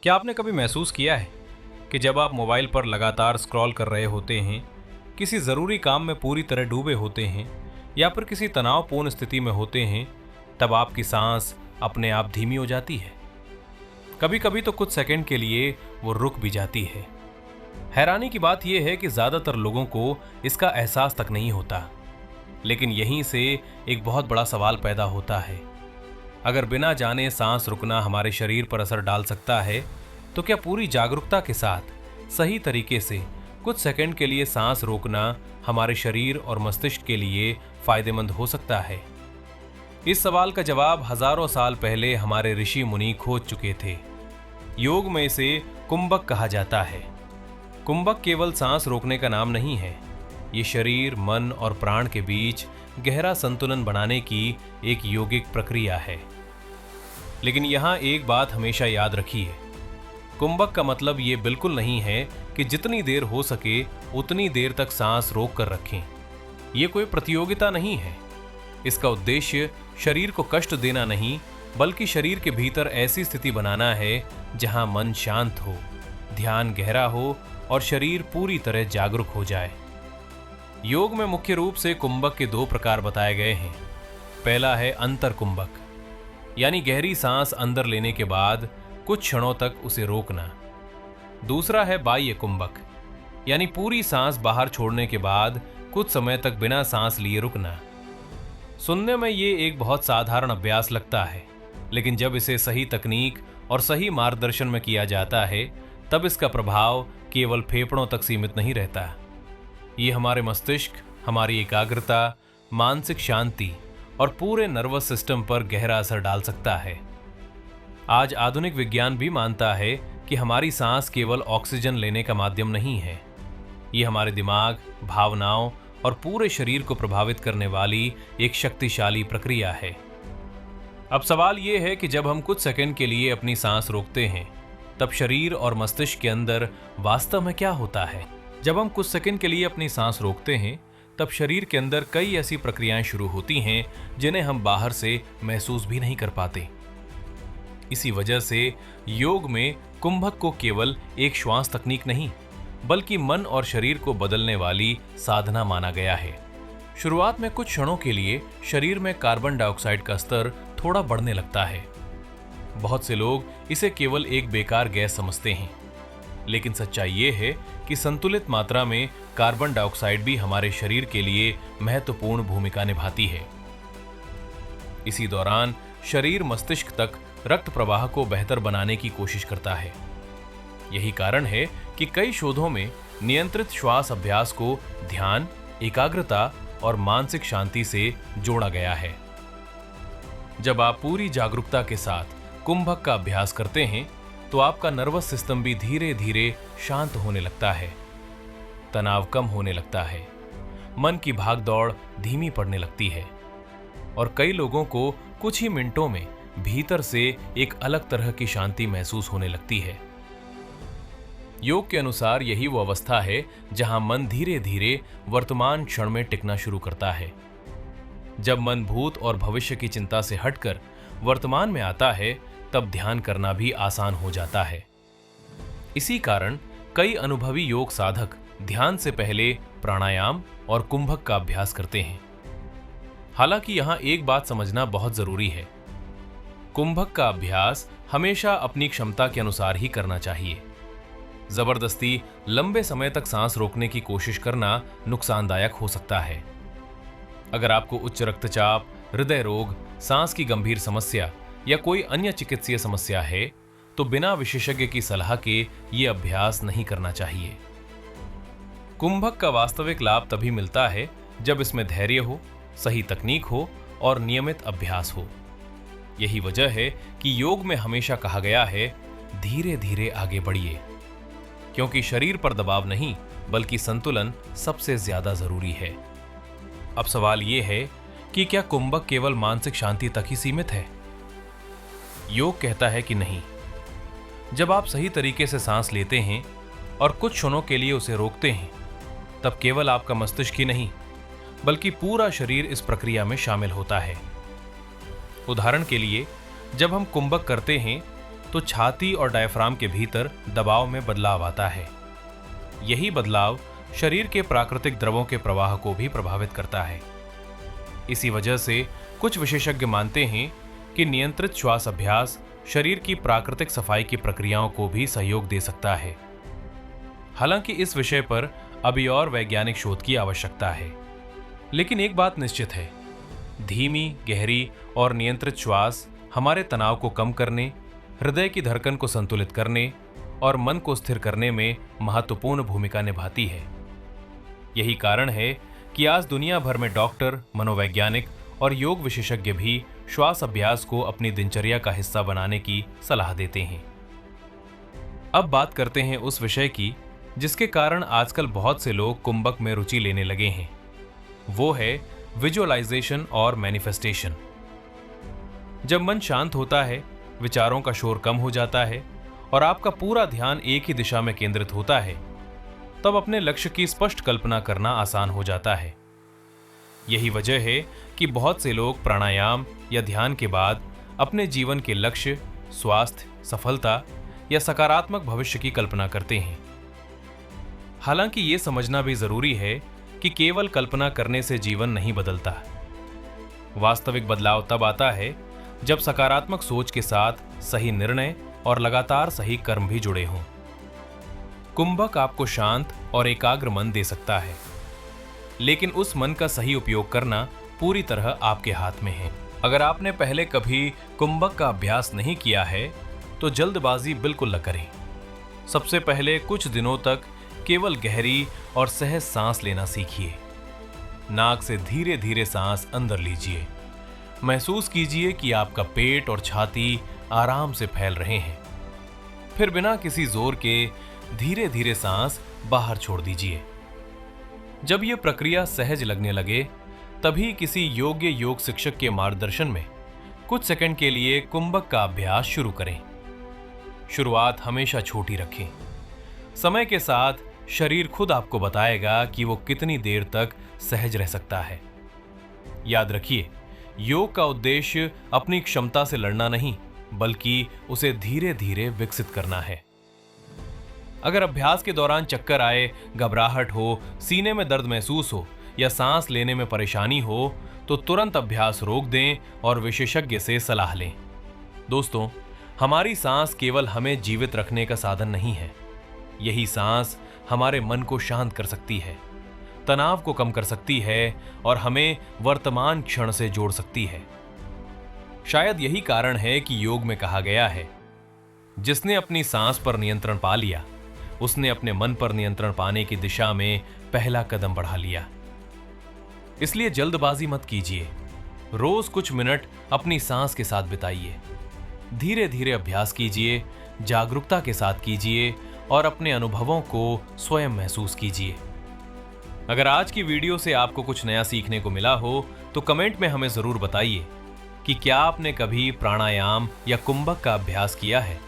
क्या आपने कभी महसूस किया है कि जब आप मोबाइल पर लगातार स्क्रॉल कर रहे होते हैं, किसी ज़रूरी काम में पूरी तरह डूबे होते हैं या फिर किसी तनावपूर्ण स्थिति में होते हैं, तब आपकी सांस अपने आप धीमी हो जाती है। कभी कभी तो कुछ सेकंड के लिए वो रुक भी जाती है। हैरानी की बात यह है कि ज़्यादातर लोगों को इसका एहसास तक नहीं होता। लेकिन यहीं से एक बहुत बड़ा सवाल पैदा होता है। अगर बिना जाने सांस रुकना हमारे शरीर पर असर डाल सकता है, तो क्या पूरी जागरूकता के साथ सही तरीके से कुछ सेकंड के लिए सांस रोकना हमारे शरीर और मस्तिष्क के लिए फायदेमंद हो सकता है? इस सवाल का जवाब हजारों साल पहले हमारे ऋषि मुनि खोज चुके थे। योग में इसे कुंभक कहा जाता है। कुंभक केवल सांस रोकने का नाम नहीं है, ये शरीर, मन और प्राण के बीच गहरा संतुलन बनाने की एक योगिक प्रक्रिया है। लेकिन यहाँ एक बात हमेशा याद रखिए, कुंभक का मतलब ये बिल्कुल नहीं है कि जितनी देर हो सके उतनी देर तक सांस रोक कर रखें। ये कोई प्रतियोगिता नहीं है। इसका उद्देश्य शरीर को कष्ट देना नहीं, बल्कि शरीर के भीतर ऐसी स्थिति बनाना है जहां मन शांत हो, ध्यान गहरा हो और शरीर पूरी तरह जागरूक हो जाए। योग में मुख्य रूप से कुंभक के दो प्रकार बताए गए हैं। पहला है अंतर कुंभक, यानी गहरी सांस अंदर लेने के बाद कुछ क्षणों तक उसे रोकना। दूसरा है बाह्य कुंभक, यानी पूरी सांस बाहर छोड़ने के बाद कुछ समय तक बिना सांस लिए रुकना। सुनने में ये एक बहुत साधारण अभ्यास लगता है, लेकिन जब इसे सही तकनीक और सही मार्गदर्शन में किया जाता है, तब इसका प्रभाव केवल फेफड़ों तक सीमित नहीं रहता। ये हमारे मस्तिष्क, हमारी एकाग्रता, मानसिक शांति और पूरे नर्वस सिस्टम पर गहरा असर डाल सकता है। आज आधुनिक विज्ञान भी मानता है कि हमारी सांस केवल ऑक्सीजन लेने का माध्यम नहीं है। ये हमारे दिमाग, भावनाओं और पूरे शरीर को प्रभावित करने वाली एक शक्तिशाली प्रक्रिया है। अब सवाल ये है कि जब हम कुछ सेकंड के लिए अपनी सांस रोकते हैं, तब शरीर और मस्तिष्क के अंदर वास्तव में क्या होता है? जब हम कुछ सेकंड के लिए अपनी सांस रोकते हैं, तब शरीर के अंदर कई ऐसी प्रक्रियाएं शुरू होती हैं जिन्हें हम बाहर से महसूस भी नहीं कर पाते। इसी वजह से योग में कुंभक को केवल एक श्वास तकनीक नहीं, बल्कि मन और शरीर को बदलने वाली साधना माना गया है। शुरुआत में कुछ क्षणों के लिए शरीर में कार्बन डाइऑक्साइड का स्तर थोड़ा बढ़ने लगता है। बहुत से लोग इसे केवल एक बेकार गैस समझते हैं, लेकिन सच्चाई ये है कि संतुलित मात्रा में कार्बन डाइऑक्साइड भी हमारे शरीर के लिए महत्वपूर्ण भूमिका निभाती है। इसी दौरान शरीर मस्तिष्क तक रक्त प्रवाह को बेहतर बनाने की कोशिश करता है। यही कारण है कि कई शोधों में नियंत्रित श्वास अभ्यास को ध्यान, एकाग्रता और मानसिक शांति से जोड़ा गया है। जब आप पूरी जागरूकता के साथ कुंभक का अभ्यास करते हैं, तो आपका नर्वस सिस्टम भी धीरे धीरे शांत होने लगता है, तनाव कम होने लगता है, मन की भागदौड़ धीमी पड़ने लगती है और कई लोगों को कुछ ही मिनटों में भीतर से एक अलग तरह की शांति महसूस होने लगती है। योग के अनुसार यही वो अवस्था है जहां मन धीरे धीरे वर्तमान क्षण में टिकना शुरू करता है। जब मन भूत और भविष्य की चिंता से हटकर वर्तमान में आता है, तब ध्यान करना भी आसान हो जाता है। इसी कारण कई अनुभवी योग साधक ध्यान से पहले प्राणायाम और कुंभक का अभ्यास करते हैं। हालांकि यहां एक बात समझना बहुत जरूरी है, कुंभक का अभ्यास हमेशा अपनी क्षमता के अनुसार ही करना चाहिए। जबरदस्ती लंबे समय तक सांस रोकने की कोशिश करना नुकसानदायक हो सकता है। अगर आपको उच्च रक्तचाप, हृदय रोग, सांस की गंभीर समस्या या कोई अन्य चिकित्सीय समस्या है, तो बिना विशेषज्ञ की सलाह के ये अभ्यास नहीं करना चाहिए। कुंभक का वास्तविक लाभ तभी मिलता है जब इसमें धैर्य हो, सही तकनीक हो और नियमित अभ्यास हो। यही वजह है कि योग में हमेशा कहा गया है, धीरे धीरे आगे बढ़िए, क्योंकि शरीर पर दबाव नहीं, बल्कि संतुलन सबसे ज्यादा जरूरी है। अब सवाल यह है कि क्या कुंभक केवल मानसिक शांति तक ही सीमित है? योग कहता है कि नहीं। जब आप सही तरीके से सांस लेते हैं और कुछ क्षणों के लिए उसे रोकते हैं, तब केवल आपका मस्तिष्क ही नहीं, बल्कि पूरा शरीर इस प्रक्रिया में शामिल होता है। उदाहरण के लिए, जब हम कुंभक करते हैं तो छाती और डायफ्राम के भीतर दबाव में बदलाव आता है। यही बदलाव शरीर के प्राकृतिक द्रवों के प्रवाह को भी प्रभावित करता है। इसी वजह से कुछ विशेषज्ञ मानते हैं कि नियंत्रित श्वास अभ्यास शरीर की प्राकृतिक सफाई की प्रक्रियाओं को भी सहयोग दे सकता है। हालांकि इस विषय पर अभी और वैज्ञानिक शोध की आवश्यकता है, लेकिन एक बात निश्चित है, धीमी, गहरी और नियंत्रित श्वास हमारे तनाव को कम करने, हृदय की धड़कन को संतुलित करने और मन को स्थिर करने में महत्वपूर्ण भूमिका निभाती है। यही कारण है कि आज दुनिया भर में डॉक्टर, मनोवैज्ञानिक और योग विशेषज्ञ भी श्वास अभ्यास को अपनी दिनचर्या का हिस्सा बनाने की सलाह देते हैं। अब बात करते हैं उस विषय की जिसके कारण आजकल बहुत से लोग कुंभक में रुचि लेने लगे हैं। वो है विजुअलाइजेशन और मैनिफेस्टेशन। जब मन शांत होता है, विचारों का शोर कम हो जाता है और आपका पूरा ध्यान एक ही दिशा में केंद्रित होता है, तब अपने लक्ष्य की स्पष्ट कल्पना करना आसान हो जाता है। यही वजह है कि बहुत से लोग प्राणायाम या ध्यान के बाद अपने जीवन के लक्ष्य, स्वास्थ्य, सफलता या सकारात्मक भविष्य की कल्पना करते हैं। हालांकि ये समझना भी जरूरी है कि केवल कल्पना करने से जीवन नहीं बदलता। वास्तविक बदलाव तब आता है जब सकारात्मक सोच के साथ सही निर्णय और लगातार सही कर्म भी जुड़े हों। कुंभक आपको शांत और एकाग्र मन दे सकता है, लेकिन उस मन का सही उपयोग करना पूरी तरह आपके हाथ में है। अगर आपने पहले कभी कुंभक का अभ्यास नहीं किया है तो जल्दबाजी बिल्कुल न करें। सबसे पहले कुछ दिनों तक केवल गहरी और सहज सांस लेना सीखिए। नाक से धीरे धीरे सांस अंदर लीजिए। महसूस कीजिए कि आपका पेट और छाती आराम से फैल रहे हैं। फिर बिना किसी जोर के धीरे धीरे सांस बाहर छोड़ दीजिए। जब यह प्रक्रिया सहज लगने लगे, तभी किसी योग्य योग शिक्षक के मार्गदर्शन में कुछ सेकंड के लिए कुंभक का अभ्यास शुरू करें। शुरुआत हमेशा छोटी रखें। समय के साथ शरीर खुद आपको बताएगा कि वो कितनी देर तक सहज रह सकता है। याद रखिए, योग का उद्देश्य अपनी क्षमता से लड़ना नहीं, बल्कि उसे धीरे धीरे विकसित करना है। अगर अभ्यास के दौरान चक्कर आए, घबराहट हो, सीने में दर्द महसूस हो या सांस लेने में परेशानी हो, तो तुरंत अभ्यास रोक दें और विशेषज्ञ से सलाह लें। दोस्तों, हमारी सांस केवल हमें जीवित रखने का साधन नहीं है। यही सांस हमारे मन को शांत कर सकती है, तनाव को कम कर सकती है और हमें वर्तमान क्षण से जोड़ सकती है। शायद यही कारण है कि योग में कहा गया है, जिसने अपनी सांस पर नियंत्रण पा लिया, उसने अपने मन पर नियंत्रण पाने की दिशा में पहला कदम बढ़ा लिया। इसलिए जल्दबाजी मत कीजिए। रोज कुछ मिनट अपनी सांस के साथ बिताइए। धीरे धीरे अभ्यास कीजिए, जागरूकता के साथ कीजिए और अपने अनुभवों को स्वयं महसूस कीजिए। अगर आज की वीडियो से आपको कुछ नया सीखने को मिला हो तो कमेंट में हमें जरूर बताइए कि क्या आपने कभी प्राणायाम या कुंभक का अभ्यास किया है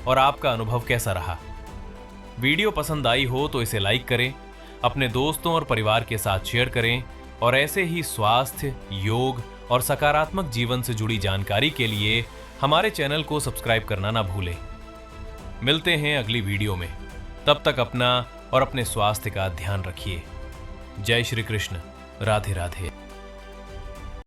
और आपका अनुभव कैसा रहा। वीडियो पसंद आई हो तो इसे लाइक करें, अपने दोस्तों और परिवार के साथ शेयर करें और ऐसे ही स्वास्थ्य, योग और सकारात्मक जीवन से जुड़ी जानकारी के लिए हमारे चैनल को सब्सक्राइब करना ना भूलें। मिलते हैं अगली वीडियो में। तब तक अपना और अपने स्वास्थ्य का ध्यान रखिए। जय श्री कृष्ण। राधे राधे।